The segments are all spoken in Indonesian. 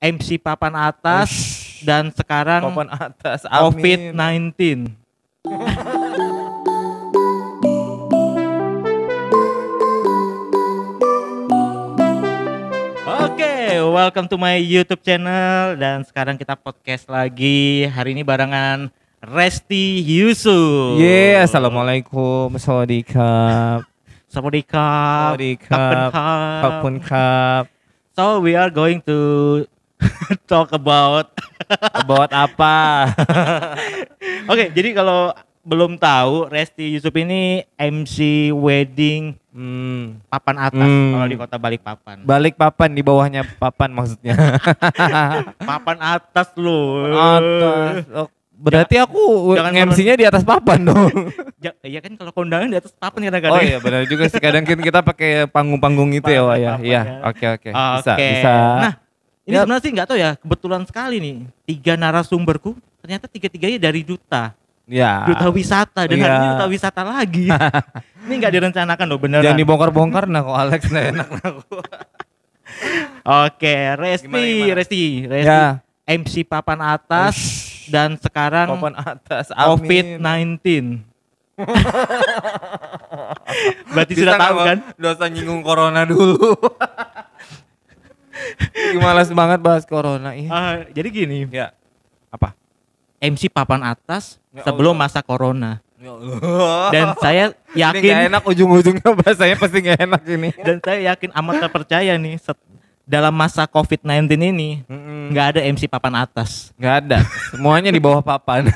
MC papan atas dan sekarang Papan atas, amin. COVID-19. Oke, welcome to my YouTube channel dan sekarang kita podcast lagi. Hari ini barengan Resti Yusuf. Assalamualaikum, sawadikap. Sawadikap. Kapun kap. So we are going to talk about apa? Oke, jadi kalau belum tahu, Resti Yusuf ini MC wedding papan atas kalau di kota Balikpapan. Balikpapan, di bawahnya papan maksudnya. Papan atas loh. Atas. Oh, berarti aku jangan MC-nya di atas papan dong. Iya kan, kalau kondangan di atas papan kadang-kadang. Oh iya benar juga sih, kadang kita pakai panggung-panggung itu ya, Wak, ya. Iya, oke. Bisa. Nah, ini sebenarnya sih nggak tahu ya, kebetulan sekali nih 3 narasumberku ternyata 3-3-nya dari duta. Ya. Duta wisata dan hari ini duta wisata lagi. Ini nggak direncanakan loh, beneran. Jangan dibongkar-bongkar nah, kok Alex nggak enak aku. Oke, Resti. Ya. MC papan atas dan sekarang Papan atas, amin. COVID-19. Berarti Bisa sudah tahu nggak, kan? Dosa nyinggung corona dulu. Malas banget bahas corona. Jadi gini, Ya. Apa? MC papan atas Ya sebelum Allah. masa corona. Ya Allah. Dan saya Ini gak yakin enak, ujung-ujungnya bahasanya pasti gak enak ini. dan saya yakin amat terpercaya nih dalam masa COVID-19 ini nggak ada MC papan atas. Gak ada, semuanya di bawah papan.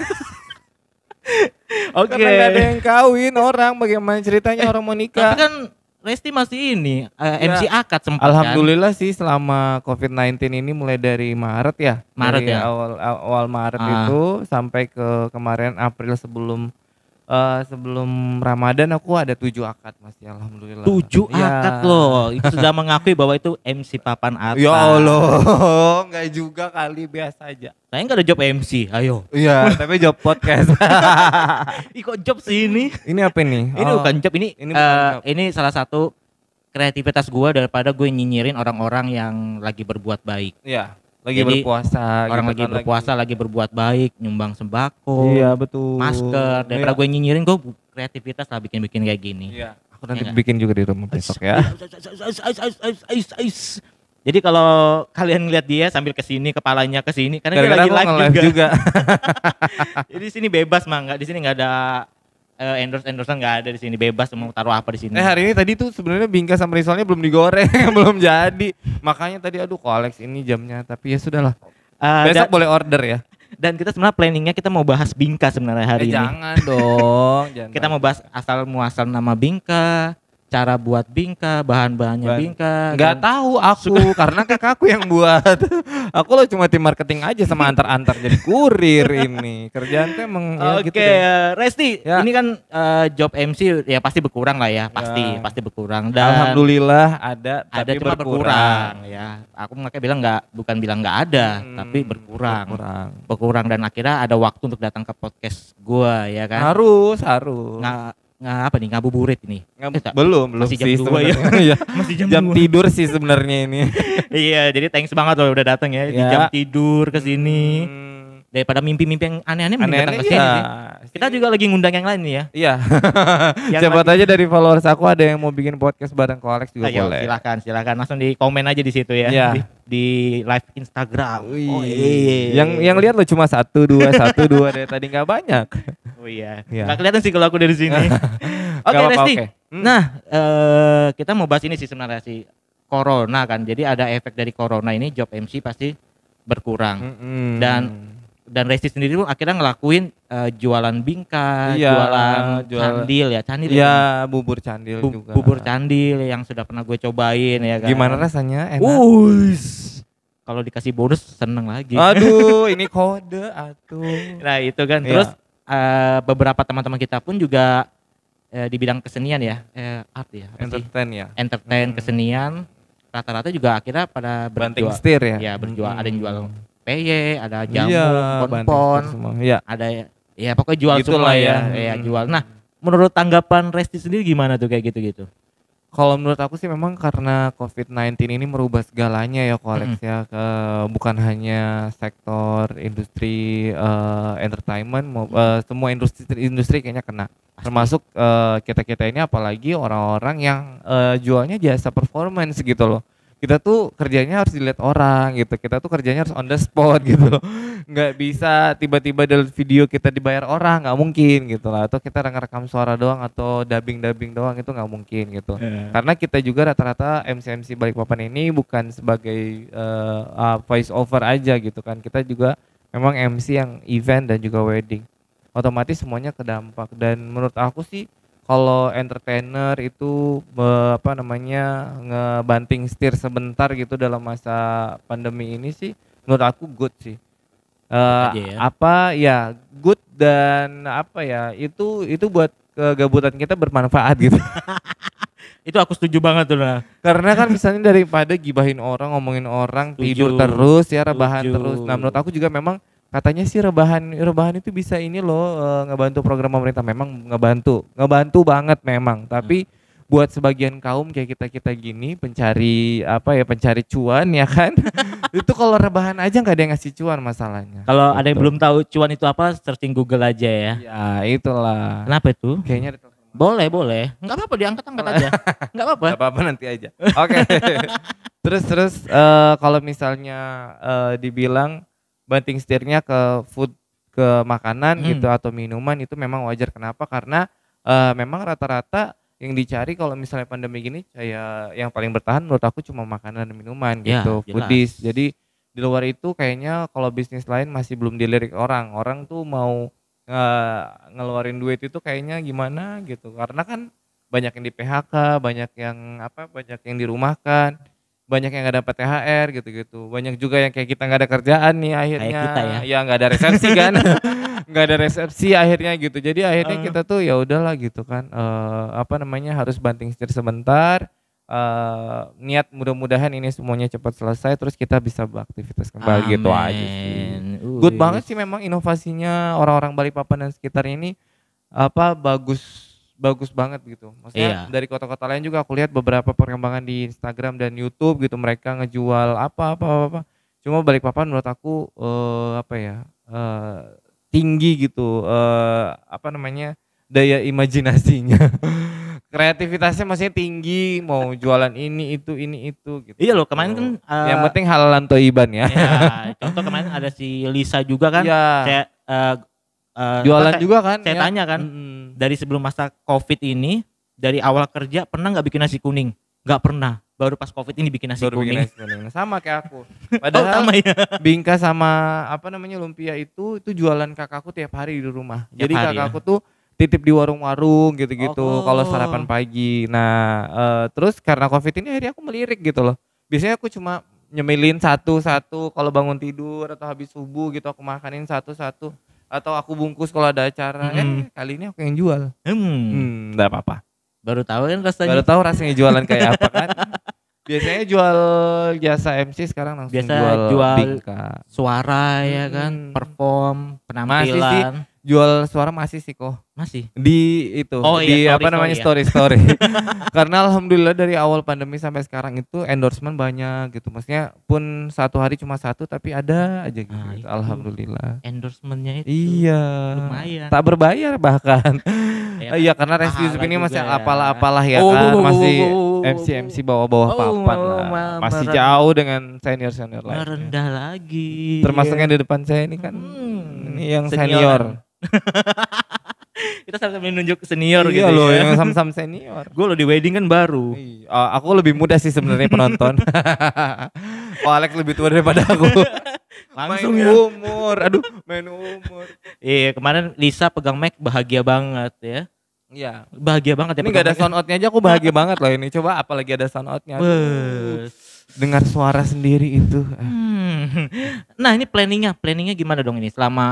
Oke. Karena gak ada yang kawin orang, bagaimana ceritanya orang mau Tapi nikah. kan Resti masih ini MC akad sempat kan? Alhamdulillah sih selama COVID-19 ini mulai dari Maret ya. Maret Dari ya? awal Maret itu sampai ke kemarin April sebelum Ramadan aku ada 7 akad masih, alhamdulillah. 7 Ya. akad loh. Itu sudah mengakui bahwa itu MC papan atas. Ya Allah, enggak juga kali, biasa aja. Saya nggak ada job MC, ayo. Iya, tapi job podcast. Ih, kok job sih ini? Ini apa nih? Ini bukan job, ini ini bukan job. ini salah satu kreativitas gue daripada gue nyinyirin orang-orang yang lagi berbuat baik. Iya, lagi Jadi, berpuasa. Orang gitu lagi kan, berpuasa, lagi berbuat baik, nyumbang sembako, Iya, betul. masker. Daripada gue nyinyirin, gue kreativitas lah bikin-bikin kayak gini. Iya, aku nanti Iya nggak? bikin juga di rumah besok ya. Jadi kalau kalian lihat dia sambil kesini, kepalanya kesini, karena dia Gara-gara lagi aku live nge-live juga. juga. Jadi di sini bebas mah, nggak di sini nggak ada endorse-endorsean, nggak ada di sini, bebas mau taruh apa di sini. Hari ini tadi tuh sebenarnya Bingka sama risolnya belum digoreng, belum jadi. Makanya tadi aduh kok Alex ini jamnya, tapi ya sudahlah. Besok boleh order ya. Dan kita sebenarnya planningnya kita mau bahas Bingka sebenarnya hari ini. Jangan dong, jangan. Kita mau bahas asal muasal nama Bingka, cara buat Bingka, bahan-bahannya Bingka. Nggak tahu aku, karena kakakku yang buat. Aku lo cuma tim marketing aja sama antar-antar jadi kurir ini. Kerjaan tuh emang ya Oke, gitu deh. Resti, Ya. ini kan job MC ya pasti berkurang lah ya, pasti berkurang. Dan Alhamdulillah ada ada tapi cuma berkurang. ya. Aku makanya bilang bukan bilang nggak ada, tapi berkurang dan akhirnya ada waktu untuk datang ke podcast gua ya kan. Harus. Apa nih, ngabuburit ini? Belum masih jam sih 2 ya. sebenarnya. Masih jam Jam 2. tidur sih sebenarnya ini. Iya, jadi thanks banget loh udah datang ya. Di Ya. jam tidur ke sini. Daripada mimpi-mimpi yang aneh-aneh mending datang ke sini sih. Kita juga lagi ngundang yang lain nih ya. Iya. Yang Siapa lagi- aja dari followers aku ada yang mau bikin podcast bareng ko Alex juga Ayo, boleh. silakan langsung di komen aja di situ ya. Iya. Di live Instagram. Oh Wih. Yang lihat lo cuma 1, 2 dari tadi nggak banyak. Oh iya. Iya. Nggak kelihatan sih kalau aku dari sini. Oke, Nggak apa-apa, Resti. oke. Nah, kita mau bahas ini sih sebenarnya sih, corona kan. Jadi ada efek dari corona ini, job MC pasti berkurang. Dan Resti sendiri pun akhirnya ngelakuin jualan Bingka, Iya, jualan candil ya, Iya, bubur candil juga. bubur candil yang sudah pernah gue cobain ya kan. Gimana rasanya? Enak. Kalau dikasih bonus seneng lagi. Aduh, ini kode atuh. Nah itu kan. Iya. Terus beberapa teman-teman kita pun juga di bidang kesenian ya, art ya, Entertain ya. entertain kesenian, rata-rata juga akhirnya pada Banting berjual. setir ya. Ya berjual, ada yang jual PY, ada jamu, Iya, pon-pon, banting setir semua. Iya. ada ya pokoknya jual Gitulah semua ya, ya. ya jual. Nah, menurut tanggapan Resti sendiri gimana tuh kayak gitu-gitu? Kalau menurut aku sih memang karena COVID-19 ini merubah segalanya ya Alex ya, bukan hanya sektor industri entertainment, semua industri kayaknya kena. Termasuk kita-kita ini, apalagi orang-orang yang jualnya jasa performance gitu loh. Kita tuh kerjanya harus dilihat orang gitu, kita tuh kerjanya harus on the spot gitu loh. Nggak bisa tiba-tiba dalam video kita dibayar orang, nggak mungkin gitu lah. Atau kita ngerekam suara doang atau dubbing doang, itu nggak mungkin gitu. Karena kita juga rata-rata MC Balikpapan ini bukan sebagai voice over aja gitu kan. Kita juga memang MC yang event dan juga wedding. Otomatis semuanya kedampak, dan menurut aku sih kalau entertainer itu ngebanting setir sebentar gitu dalam masa pandemi ini sih menurut aku good sih. Good, dan itu buat kegabutan kita bermanfaat gitu. Itu aku setuju banget tuh lah. Karena kan misalnya daripada gibahin orang, ngomongin orang, tidur terus ya, rebahan terus. Nah, menurut aku juga memang katanya sih rebahan itu bisa ini loh, ngebantu program pemerintah. Memang ngebantu banget memang. Tapi buat sebagian kaum kayak kita gini pencari cuan ya kan. Itu kalau rebahan aja nggak ada yang ngasih cuan masalahnya. Kalau ada yang belum tahu cuan itu apa, searching Google aja ya. Ya itulah. Kenapa itu? Kayaknya boleh. Nggak apa-apa, diangkat aja. Nggak apa-apa. Nggak apa-apa, nanti aja. Oke. Terus kalau misalnya dibilang banting setirnya ke food, ke makanan gitu atau minuman, itu memang wajar. Kenapa? Karena memang rata-rata yang dicari kalau misalnya pandemi gini, kayak yang paling bertahan menurut aku cuma makanan dan minuman gitu, foodies. Jadi di luar itu kayaknya kalau bisnis lain masih belum dilirik orang tuh mau ngeluarin duit itu kayaknya gimana gitu, karena kan banyak yang di PHK, banyak yang dirumahkan, banyak yang nggak dapat THR gitu-gitu, banyak juga yang kayak kita nggak ada kerjaan nih akhirnya, kayak kita ya nggak ada resepsi kan. Nggak ada resepsi akhirnya gitu. Jadi akhirnya kita tuh ya udahlah gitu kan, harus banting setir sebentar, niat mudah-mudahan ini semuanya cepat selesai terus kita bisa beraktivitas kembali. Gitu aja sih. Good banget sih memang inovasinya orang-orang Balikpapan dan sekitar ini, bagus banget gitu. Maksudnya dari kota-kota lain juga aku lihat beberapa perkembangan di Instagram dan YouTube gitu, mereka ngejual apa. Cuma Balikpapan menurut aku tinggi gitu, daya imajinasinya. Kreativitasnya maksudnya tinggi, mau jualan ini itu gitu. Iya loh, kemarin kan yang penting halalan toiban ya. Contoh kemarin ada si Lisa juga kan. Saya jualan juga kan. Saya tanya kan, dari sebelum masa Covid ini, dari awal kerja pernah nggak bikin nasi kuning? Nggak pernah. Baru pas Covid ini bikin nasi kuning. Sama kayak aku. Padahal sama ya. Bingka sama lumpia itu jualan kakakku tiap hari di rumah. Jadi kakakku tuh titip di warung-warung gitu-gitu kalau sarapan pagi. Nah, terus karena Covid ini akhirnya aku melirik gitu loh. Biasanya aku cuma nyemilin satu-satu kalau bangun tidur atau habis subuh gitu, aku makanin satu-satu atau aku bungkus kalau ada acara. Kali ini aku yang jual. Enggak apa-apa. Baru tahu kan rasanya. Baru tahu rasanya jualan kayak apa kan. Biasanya jual jasa MC, sekarang langsung jual Bingka. Suara ya kan, perform, penampilan. Masih sih, jual suara masih sih kok. Masih? Di itu, story. Karena alhamdulillah dari awal pandemi sampai sekarang itu endorsement banyak gitu. Maksudnya pun satu hari cuma satu tapi ada aja gitu. Alhamdulillah. Endorsementnya itu lumayan. Tak berbayar bahkan. Iya, karena Resti Yusuf ini masih apalah ya kan, masih MC bawah-bawah papan lah. Masih jauh dengan senior lain. Rendah lagi. Termasuk yang di depan saya ini kan, ini yang senior. Kita sambil nunjuk senior gitu. Iya loh, yang sam-sam senior. Gue lo di wedding kan baru. Aku lebih muda sih sebenarnya penonton. Alex lebih tua daripada aku. Langsung main umur. Iya, kemarin Lisa pegang mic bahagia banget ya. Iya, bahagia banget ya. Ini gak ada sound outnya aja aku bahagia banget loh ini. Coba apalagi ada sound outnya. Dengar suara sendiri itu. Nah ini planningnya gimana dong ini selama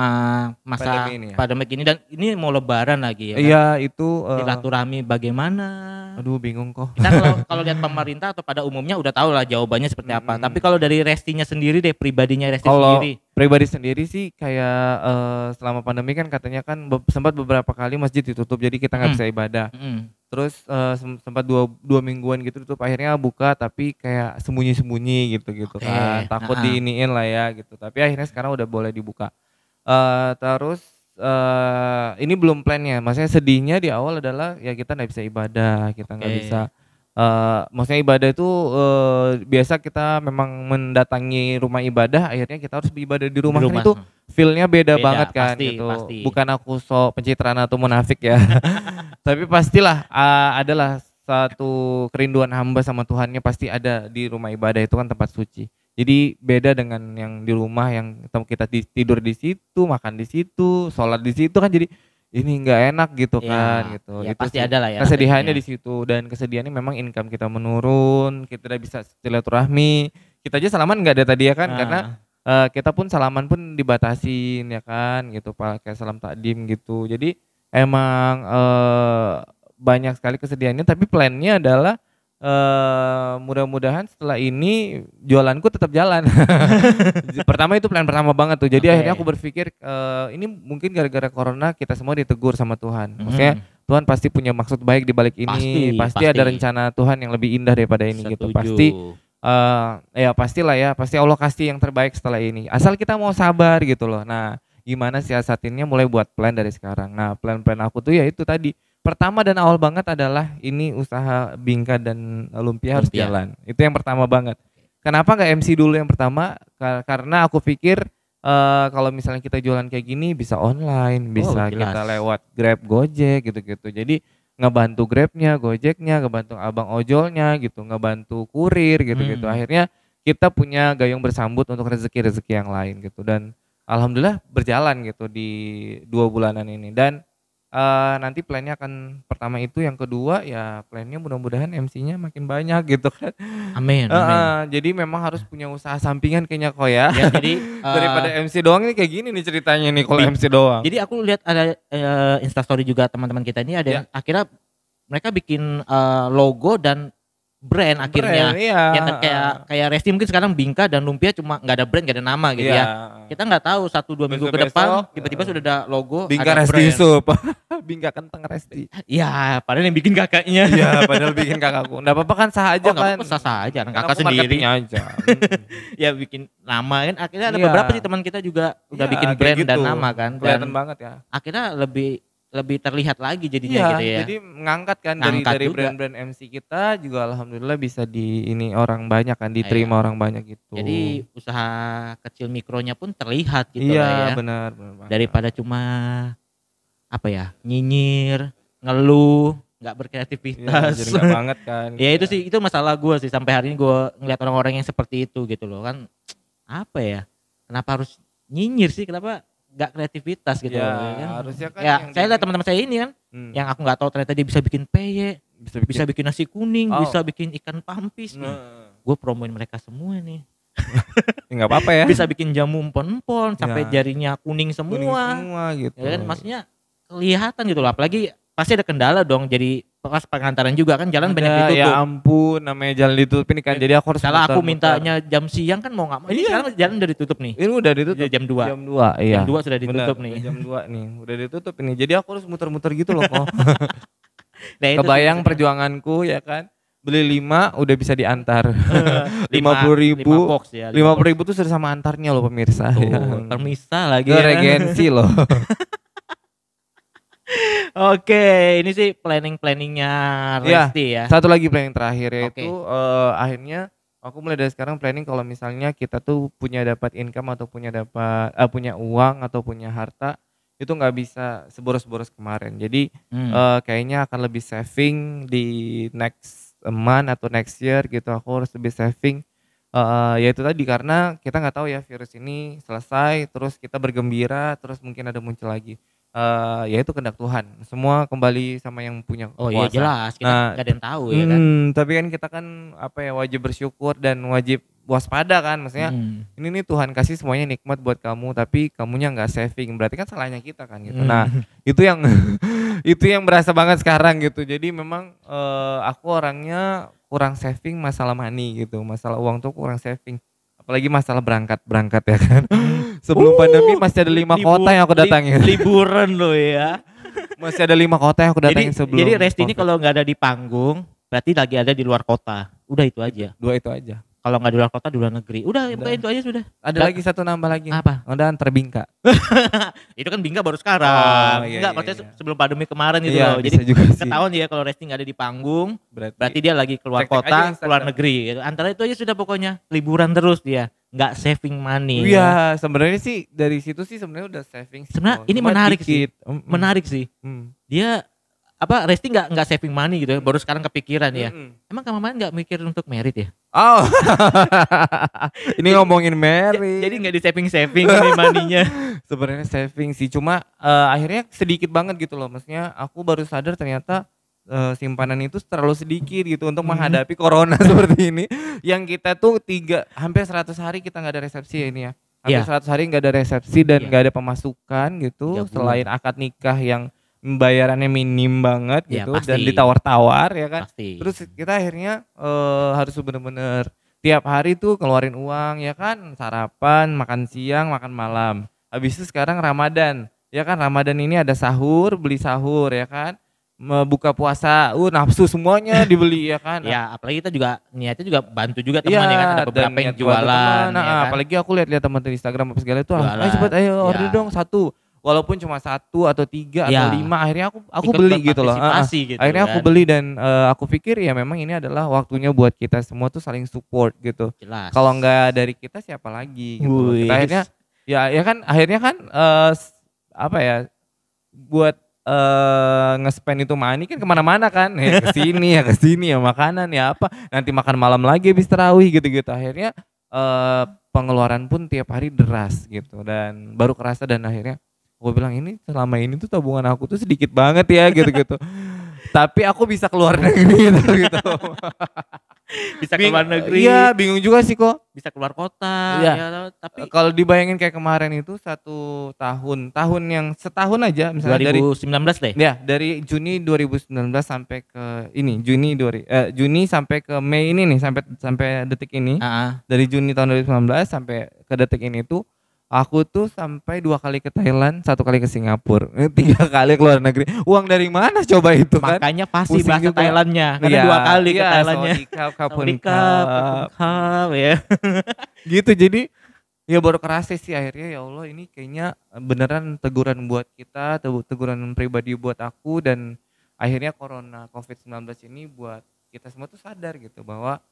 masa pandemi ini, dan ini mau lebaran lagi ya kan? Iya itu. Silaturahmi bagaimana? Aduh bingung kok. Kita kalau lihat pemerintah atau pada umumnya udah tahu lah jawabannya seperti apa. Tapi kalau dari Restinya sendiri deh, pribadinya Resti sendiri. Pribadi sendiri sih kayak selama pandemi kan katanya kan sempat beberapa kali masjid ditutup jadi kita nggak bisa ibadah. Terus sempat dua mingguan gitu tutup, akhirnya buka tapi kayak sembunyi-sembunyi gitu kan. Takut diiniin lah ya gitu. Tapi akhirnya sekarang udah boleh dibuka. Terus ini belum plannya. Maksudnya sedihnya di awal adalah ya kita nggak bisa ibadah, kita nggak bisa. Maksudnya ibadah itu biasa kita memang mendatangi rumah ibadah, akhirnya kita harus beribadah di rumah, kan itu feel-nya beda banget kan pasti, gitu. pasti. Bukan aku sok pencitraan atau munafik ya. Tapi pastilah adalah satu kerinduan hamba sama Tuhannya pasti ada di rumah ibadah, itu kan tempat suci. Jadi beda dengan yang di rumah yang kita tidur di situ, makan di situ, sholat di situ kan, jadi ini nggak enak gitu kan gitu. Ya itu pasti sih ada lah ya. kesedihannya di situ, dan kesedihannya memang income kita menurun, kita tidak bisa silaturahmi. Kita aja salaman nggak ada tadi ya kan, karena kita pun salaman pun dibatasin ya kan gitu, pakai salam takdim gitu. Jadi emang banyak sekali kesedihannya, tapi plannya adalah mudah-mudahan setelah ini jualanku tetap jalan. Pertama itu plan pertama banget tuh. Jadi akhirnya aku berpikir ini mungkin gara-gara corona kita semua ditegur sama Tuhan. Maksudnya Tuhan pasti punya maksud baik di balik ini. Pasti ada rencana Tuhan yang lebih indah daripada ini. Setuju. Gitu. Pasti ya pastilah ya, pasti Allah kasih yang terbaik setelah ini. Asal kita mau sabar gitu loh. Nah, gimana siasatinnya, mulai buat plan dari sekarang. Nah, plan-plan aku tuh ya itu tadi. Pertama dan awal banget adalah ini usaha Bingka dan Lumpia harus jalan. Itu yang pertama banget. Kenapa nggak MC dulu yang pertama? Karena aku pikir kalau misalnya kita jualan kayak gini bisa online, bisa kita lewat Grab, Gojek gitu-gitu. Jadi ngebantu Grabnya, Gojeknya, ngebantu abang ojolnya gitu, ngebantu kurir gitu-gitu. Akhirnya kita punya gayung bersambut untuk rezeki-rezeki yang lain gitu. Dan alhamdulillah berjalan gitu di 2 bulanan ini. Dan nanti plannya akan pertama itu, yang kedua ya plannya mudah-mudahan MC-nya makin banyak gitu kan. Amin. Jadi memang harus punya usaha sampingan kayaknya kok ya. Jadi daripada MC doang ini kayak gini nih ceritanya nih kalau MC doang. Jadi aku lihat ada Instastory juga teman-teman kita ini ada yang akhirnya mereka bikin logo dan brand akhirnya. Kayak Resti mungkin sekarang Bingka dan Lumpia cuma nggak ada brand, nggak ada nama gitu ya. Kita nggak tahu 1-2 minggu ke depan tiba-tiba sudah ada logo, Bingka ada Resti brand. Sup. Bingka Kentang Resti. Ya, padahal yang bikin kakaknya. Iya, padahal bikin kakakku. Enggak apa-apa kan, sah aja kan. Sah aja, kakak sendiri aja. Ya bikin nama kan, akhirnya ada beberapa sih teman kita juga udah bikin brand dan nama kan. Kelihatan banget ya. Akhirnya lebih terlihat lagi jadinya gitu ya. Jadi mengangkat kan dari brand-brand MC kita juga alhamdulillah bisa ini orang banyak kan, diterima orang banyak gitu. Jadi usaha kecil mikronya pun terlihat gitu lah ya. Iya benar. Daripada cuma apa ya, nyinyir, ngeluh, nggak berkreativitas. Jadi nggak banget kan. Ya itu sih, itu masalah gue sih sampai hari ini, gue ngeliat orang-orang yang seperti itu gitu loh kan. Apa ya? Kenapa harus nyinyir sih? Kenapa nggak kreativitas gitu ya, kan? Harusnya kan ya saya lihat teman-teman saya ini kan yang aku nggak tahu ternyata dia bisa bikin peye, bisa bikin nasi kuning, bisa bikin ikan pampis. Gue promoin mereka semua nih. Nggak apa-apa ya. Bisa bikin jamu empon-empon sampai jarinya kuning semua gitu. Ya kan, maksudnya kelihatan gitu loh. Apalagi pasti ada kendala dong, jadi pas pengantaran juga kan jalan banyak ditutup. Ya ampun, namanya jalan ditutup ini kan. Jadi aku harus salah, aku mintanya jam siang kan mau nggak mau. Ini sekarang jalan udah ditutup nih. Ini udah ditutup jam 2. Jam 2, iya. Jam 2 sudah ditutup nih. Jam 2 nih, udah ditutup ini. Jadi aku harus muter-muter gitu loh kok. Nah, kebayang perjuanganku ya kan. Beli 5 udah bisa diantar. 50.000 box ya. 50.000 tuh sudah sama antarnya loh pemirsa. Permisa lagi. Regensi loh. Oke, ini sih planningnya Resti ya. Satu lagi planning terakhir yaitu akhirnya aku mulai dari sekarang planning kalau misalnya kita tuh punya dapat income atau punya uang atau punya harta, itu nggak bisa seboros-boros kemarin. Jadi kayaknya akan lebih saving di next month atau next year gitu. Aku harus lebih saving. Ya itu tadi, karena kita nggak tahu ya virus ini selesai terus kita bergembira terus mungkin ada muncul lagi. Ya itu kehendak Tuhan. Semua kembali sama yang punya kuasa. Oh iya jelas, kita gak ada yang tahu ya kan. Tapi kan kita kan wajib bersyukur dan wajib waspada kan. Maksudnya ini nih Tuhan kasih semuanya nikmat buat kamu, tapi kamunya nggak saving, berarti kan salahnya kita kan gitu. Nah itu yang itu yang berasa banget sekarang gitu. Jadi memang aku orangnya kurang saving masalah money gitu. Masalah uang tuh kurang saving. Apalagi masalah berangkat ya kan. Sebelum pandemi masih ada 5 kota yang aku datangi. Liburan loh ya. Masih ada 5 kota yang aku datangin sebelum. Jadi Resti ini COVID. kalau nggak ada di panggung, berarti lagi ada di luar kota. Udah itu aja. 2 itu aja. Kalau nggak di luar kota, di luar negeri. Udah. Itu aja sudah. Ada lagi satu nambah lagi. Apa? Udah terbingka. Itu kan Bingka baru sekarang. Iya, Enggak, iya, maksudnya iya. sebelum pandemi kemarin gitu Iya, loh. bisa Jadi juga sih. ketahuan ya kalau Resti nggak ada di panggung, berarti Berarti dia lagi keluar Cek-cek aja kota, Instagram. keluar negeri gitu. Antara itu aja sudah pokoknya liburan terus dia. Nggak saving money. iya, sebenarnya sih dari situ sih sebenarnya udah saving sih. Sebenarnya kok. ini Cuma menarik dikit. sih. Menarik sih. Dia Resti nggak saving money gitu ya, baru sekarang kepikiran ya. Emang kemarin nggak mikir untuk merit ya? Oh. Ini ngomongin Mary. Jadi nggak di saving ini money-nya. Sebenarnya saving sih, cuma akhirnya sedikit banget gitu loh. Maksudnya aku baru sadar ternyata simpanan itu terlalu sedikit gitu untuk menghadapi corona seperti ini. Yang kita tuh hampir 100 hari kita nggak ada resepsi ya ini ya. Hampir 100 hari nggak ada resepsi dan nggak ada pemasukan gitu. Selain akad nikah yang bayarannya minim banget gitu dan ditawar-tawar ya kan. Pasti. Terus kita akhirnya harus bener-bener tiap hari tuh keluarin uang ya kan, sarapan, makan siang, makan malam. Habis itu sekarang Ramadan. Ya kan Ramadan ini ada sahur, beli sahur ya kan. Buka puasa, nafsu semuanya dibeli ya kan. Ya, apalagi kita juga niatnya juga bantu juga teman ya kan, ada beberapa yang jualan. Nah, ya kan? apalagi aku lihat-lihat teman di Instagram apa segala itu, Jualan, cepet ayo order ya. dong 1. Walaupun cuma 1 atau 3 atau 5, akhirnya aku Ikut beli gitu loh. berpartisipasi gitu Akhirnya kan. aku beli dan aku pikir ya memang ini adalah waktunya buat kita semua tuh saling support gitu. Jelas. Kalau nggak dari kita siapa lagi gitu. Kita akhirnya ya kan akhirnya kan apa ya buat nge-spend itu money kan kemana-mana kan, ya ke sini ya makanan ya apa, nanti makan malam lagi habis tarawih gitu-gitu. Akhirnya pengeluaran pun tiap hari deras gitu dan baru kerasa dan akhirnya gue bilang ini selama ini tuh tabungan aku tuh sedikit banget ya gitu-gitu. Tapi aku bisa keluar negeri gitu. Bisa keluar negeri. Iya, bingung juga sih kok. Bisa keluar kota. Iya. Ya, tapi Kalau dibayangin kayak kemarin itu 1 tahun yang setahun aja misalnya 2019 deh. Ya, dari Juni 2019 sampai ke ini, Juni sampai ke Mei ini nih, sampai detik ini. Dari Juni tahun 2019 sampai ke detik ini tuh aku tuh sampai 2 kali ke Thailand, 1 kali ke Singapura, 3 kali keluar negeri. Uang dari mana coba itu kan? Makanya pasti Pusing bahasa juga. Thailandnya. Karena Iya, 2 kali ke iya, Thailandnya. Kapun Cup, ya. Gitu, jadi ya baru kerasa sih akhirnya ya Allah ini kayaknya beneran teguran buat kita, teguran pribadi buat aku dan akhirnya corona COVID-19 ini buat kita semua tuh sadar gitu bahwa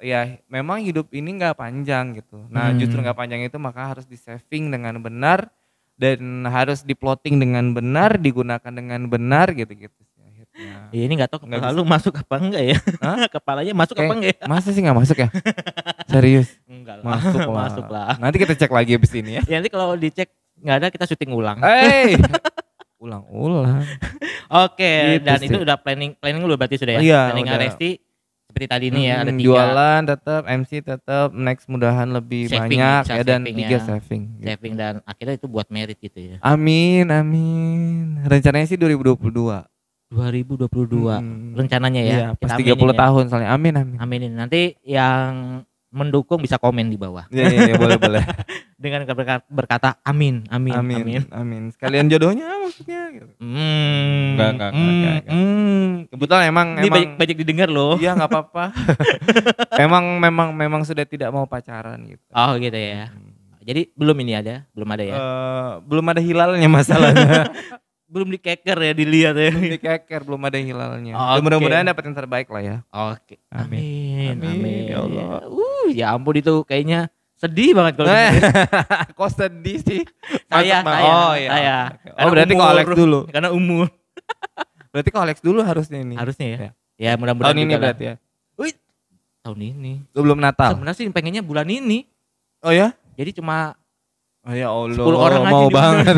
ya memang hidup ini nggak panjang gitu. Nah justru nggak panjang itu maka harus di saving dengan benar dan harus di plotting dengan benar, digunakan dengan benar gitu-gitu sih akhirnya. Ya, ini nggak tahu lalu masuk apa enggak ya? Kepalanya masuk apa enggak ya? Masa sih nggak masuk ya? Serius? Enggak lah. Masuk lah. Nanti kita cek lagi abis ini ya. Ya nanti kalau dicek nggak ada kita syuting ulang. Ulang-ulang. Oke, Gitu dan sih. itu udah planning lu berarti sudah ya? Iya, Planning udah. Resti seperti tadi ini ya ada 3. Jualan tetap, MC tetap, next mudahan lebih Saving, banyak bisa ya dan saving 3 ya. saving. Gitu. Saving dan akhirnya itu buat merit gitu ya. Amin. Rencananya sih 2022. 2022 rencananya ya. Iya, pas 30 aminin ya. tahun soalnya. Amin. Aminin. Nanti yang mendukung bisa komen di bawah. Iya, boleh. Dengan berkata amin. Sekalian jodohnya maksudnya gitu. Enggak. Kebetulan emang Ini banyak didengar loh. Iya, enggak apa-apa. memang sudah tidak mau pacaran gitu. Oh gitu ya. Jadi belum ada ya. Belum ada hilalnya masalahnya. Belum dikeker ya, dilihat ya. Belum dikeker, belum ada hilalnya. Oke. Mudah-mudahan dapat yang terbaik lah ya. Oke. Amin. Amin. Ya Allah. Ya ampun itu kayaknya sedih banget kalau Kok sedih sih? saya. Oh berarti kok Alex dulu. Karena umur. Berarti kok Alex dulu harusnya ini. Harusnya ya. Ya mudah-mudahan Tahun ini juga lah. berarti ya. Wih, tahun ini. Belum Natal. Sebenarnya sih pengennya bulan ini. Oh ya? Jadi cuma Oh ya Allah. 10 orang mau aja banget.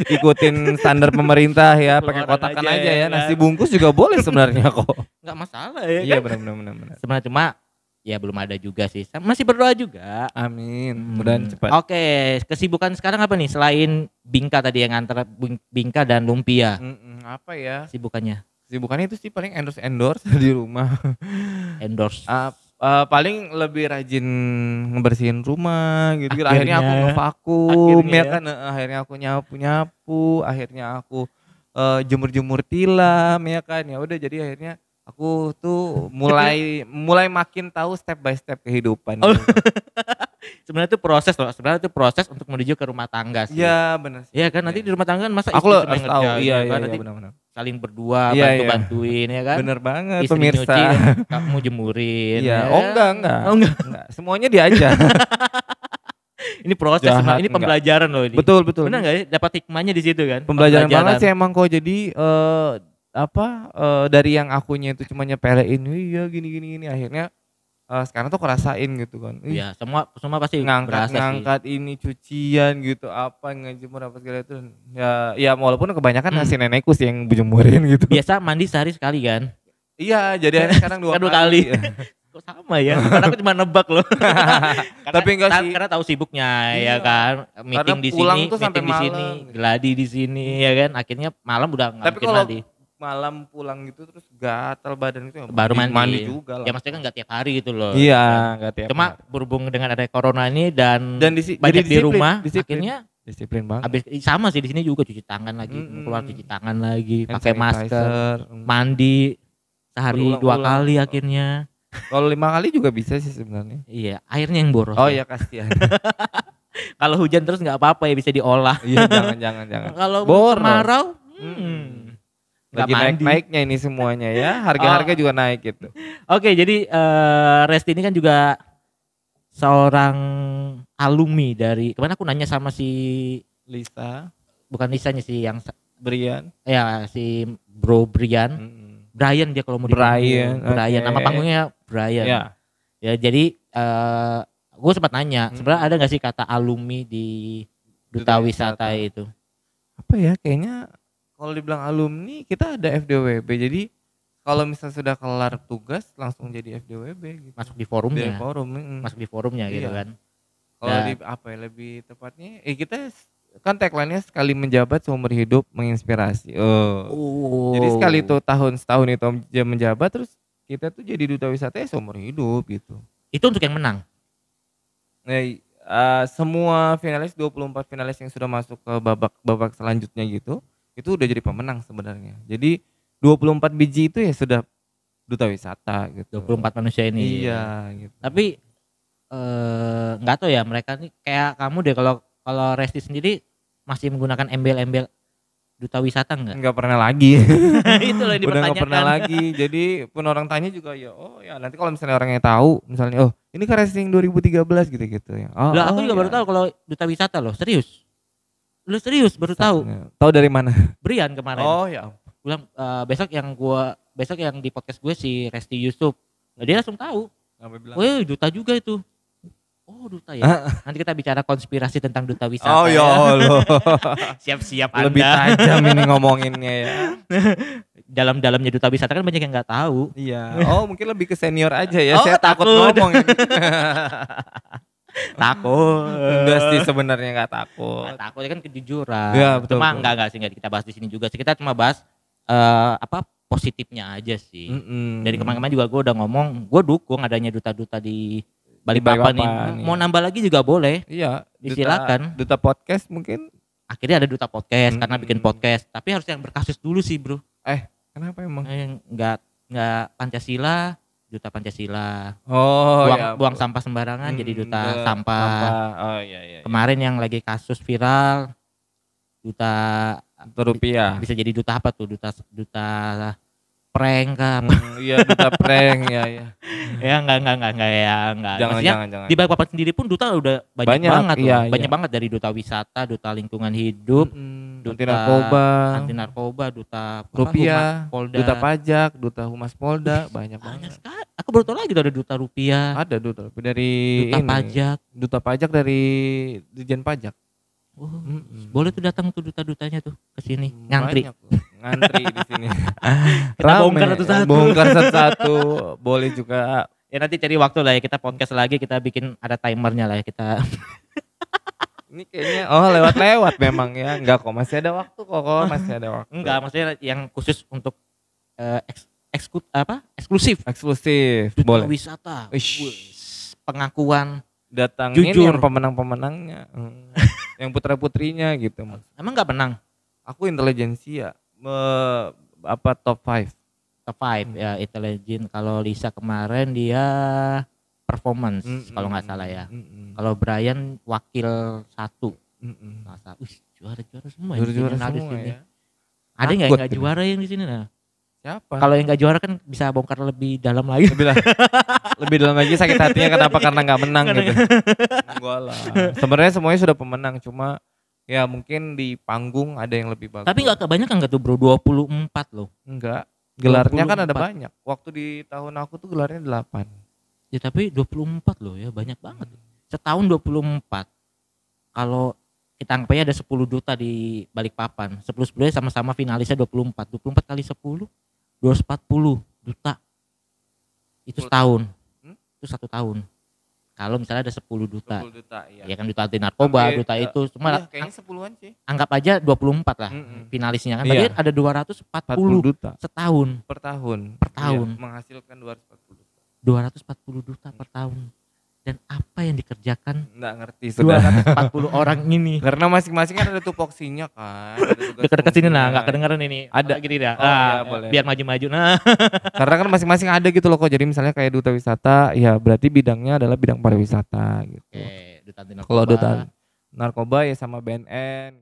Ikutin standar pemerintah ya, 10 pakai orang kotakan aja aja ya. ya Nasi kan. bungkus juga boleh sebenarnya kok. nggak masalah ya. Iya kan? benar. Sebenarnya cuma ya belum ada juga sih. Masih berdoa juga. Amin. Mudahan cepat. Oke, kesibukan sekarang apa nih selain Bingka tadi yang antara Bingka dan Lumpia? Apa ya? Sibukannya Kesibukannya itu sih paling endorse di rumah. endorse Paling lebih rajin ngebersihin rumah gitu. Akhirnya aku ngevakum ya kan, akhirnya aku nyapu-nyapu, akhirnya aku jemur-jemur tilam ya kan. Ya udah jadi akhirnya aku tuh mulai makin tahu step by step kehidupan gitu. Sebenarnya itu proses loh, sebenarnya itu proses untuk menuju ke rumah tangga sih. Iya benar sih. Iya kan nanti di rumah tangga kan masa Aku istri cuma harus tahu. ngerjain, Iya kan nanti benar. saling berdua Iya, bantu-bantuin ya kan. Bener banget Istri pemirsa. nyuci, kamu jemurin. Iya, ya oh kan? enggak. Oh enggak. Semuanya dia aja. Ini proses, Jahat, ini pembelajaran loh ini. Betul. Benar nggak ya? Dapat hikmahnya di situ kan? Pembelajaran banget sih emang kok. Jadi dari yang akunya itu cuma nyepelein, iya gini akhirnya sekarang tuh kerasain gitu kan. Iya, semua pasti ngangkat ini cucian gitu, apa ngejemur apa segala itu. Ya walaupun kebanyakan si nenekku sih yang jemurin gitu. Biasa mandi sehari sekali kan? Iya, jadi akhirnya sekarang 2 kali. Kok sama ya? Karena aku cuma nebak loh. Tapi enggak sih. Karena tahu sibuknya ya kan. Meeting di sini, meeting di sini, geladi di sini ya kan. Akhirnya malam udah enggak mungkin mandi. Malam pulang gitu terus gatal badan itu baru mandi juga lah. Ya maksudnya kan nggak tiap hari gitu loh. Iya, nggak tiap. Cuma berhubung dengan ada corona ini dan banyak di rumah, akhirnya disiplin banget. Habis sama sih di sini juga cuci tangan lagi, keluar cuci tangan lagi, pakai masker, mandi sehari 2 kali akhirnya. Kalau 5 kali juga bisa sih sebenarnya. Iya, airnya yang boros. Oh ya kasihan. Kalau hujan terus nggak apa-apa ya bisa diolah. Iya jangan. Kalau kemarau, lagi naik-naiknya ini semuanya ya, harga-harga juga naik gitu. Oke, jadi Resti ini kan juga seorang alumni dari, kemarin aku nanya sama si Lisa, bukan Lisanya sih yang Brian. Ya si Bro Brian. Brian dia kalau mau Brian. Nama panggungnya Brian. Ya jadi gue sempat nanya, sebenarnya ada nggak sih kata alumni di Duta Wisata itu? Apa ya, kayaknya kalau dibilang alumni kita ada FDWB, jadi kalau misalnya sudah kelar tugas langsung jadi FDWB gitu. Masuk di forumnya. Masuk di forumnya gitu kan. Kalau di apa ya lebih tepatnya, kita kan tagline-nya sekali menjabat seumur hidup menginspirasi. Jadi sekali tuh setahun itu menjabat terus kita tuh jadi Duta Wisata seumur hidup gitu. Itu untuk yang menang. Semua finalis 24 finalis yang sudah masuk ke babak selanjutnya gitu. Itu udah jadi pemenang sebenarnya. Jadi 24 biji itu ya sudah Duta Wisata gitu. 24 manusia ini. Iya gitu. Tapi enggak tahu ya mereka nih kayak kamu deh, kalau Resti sendiri masih menggunakan embel-embel Duta Wisata enggak? Enggak pernah lagi. Itu loh yang dipertanyakan. Udah enggak pernah lagi. Jadi pun orang tanya juga ya nanti kalau misalnya orangnya tahu misalnya ini kan Resti yang 2013 gitu ya. Aku juga baru tahu kalau Duta Wisata loh, serius. Lu serius baru tahu? Tahu dari mana? Brian kemarin. Oh ya. Bilang besok yang di podcast gue si Resti Yusuf. Dia langsung tahu. Wih, Duta juga itu. Oh, Duta ya. Nanti kita bicara konspirasi tentang Duta Wisata. Oh ya Allah. Siap-siap Anda. Lebih tajam ini ngomonginnya ya. Dalam-dalamnya Duta Wisata kan banyak yang nggak tahu. Iya. Oh, mungkin lebih ke senior aja ya. Saya takut ngomong ini. Takut. Enggak sih sebenarnya enggak takut. Takutnya kan kejujuran. Ya, betul, cuma enggak sih kita bahas di sini juga sih. Kita cuma bahas positifnya aja sih. Dari kemarin-kemarin juga gue udah ngomong, gue dukung adanya duta-duta di Balikpapan nih. Mau nambah lagi juga boleh. Iya. Silakan. Duta podcast mungkin. Akhirnya ada Duta Podcast karena bikin podcast. Tapi harus yang berkasus dulu sih bro. Kenapa emang? Enggak Pancasila. Duta Pancasila. Buang sampah sembarangan jadi duta sampah. Iya. Kemarin yang lagi kasus viral duta rupiah. Bisa jadi duta apa tuh? Duta prank kah? Iya, duta prank ya. Ya enggak. Jangan. Di Balikpapan sendiri pun duta udah banyak banget iya, banyak banget dari duta wisata, duta lingkungan hidup, duta anti narkoba, duta rupiah, Polda, duta pajak, duta humas Polda, banyak banget. Aku baru tahu lagi ada duta rupiah. Ada duta rupiah dari pajak. Duta pajak dari Dirjen Pajak. Boleh tuh datang tuh duta-dutanya tuh ke sini, ngantri di sini. Kita bongkar satu-satu. Boleh juga. Ya nanti cari waktu lah ya, kita podcast lagi, kita bikin ada timernya lah ya kita. Ini kayaknya lewat memang ya. Enggak kok, masih ada waktu kok, masih ada waktu. Enggak, maksudnya yang khusus untuk eksklusif. Duta boleh. wisata. Ish. Wih, pengakuan. Datangin Jujur. yang pemenang-pemenangnya, yang putra-putrinya gitu. Emang nggak menang? Aku intelijensia, top 5. Top 5 ya intelijen. Kalau Lisa kemarin dia performance kalau nggak salah ya. Kalau Brian wakil 1. Juara-juara semua. Juara-juara di semua sini. ya. Ada nggak Takut yang nggak gitu. juara yang di sini nah? Siapa? Kalau yang nggak juara kan bisa bongkar lebih dalam lagi. Lebih dalam lagi sakit hatinya kenapa karena nggak menang gitu. Enggak lah. Sebenarnya semuanya sudah pemenang, cuma ya mungkin di panggung ada yang lebih bagus. Tapi nggak kebanyakan nggak tuh bro, 24 loh. Enggak. Gelarnya kan ada 24. banyak. Waktu di tahun aku tuh gelarnya 8. Ya tapi 24 loh ya, banyak banget. Setahun 24. Kalau kita anggap aja ada 10 duta di Balikpapan. 10 sama-sama finalisnya 24. 24 kali 10 240 duta. Itu setahun. Itu 1 tahun. Kalau misalnya ada 10 duta. 10 duta iya. Ya kan duta anti narkoba, duta itu semua Iya, kayaknya 10-an sih. anggap aja 24 lah finalisnya kan. Berarti ada 240 duta setahun. per tahun. Per tahun. Iya, menghasilkan 240 duta. 240 duta per tahun. Dan apa yang dikerjakan Enggak ngerti sudah. 240 orang ini. Karena masing-masing kan ada tupoksinya kan. Dekat-dekat sini nah, nggak kedengeran ini. Ada gini dah. iya, boleh. Biar maju-maju. Nah, Karena kan masing-masing ada gitu loh kok. Jadi misalnya kayak duta wisata, ya berarti bidangnya adalah bidang pariwisata gitu. duta anti narkoba. Kalau duta narkoba ya sama BNN.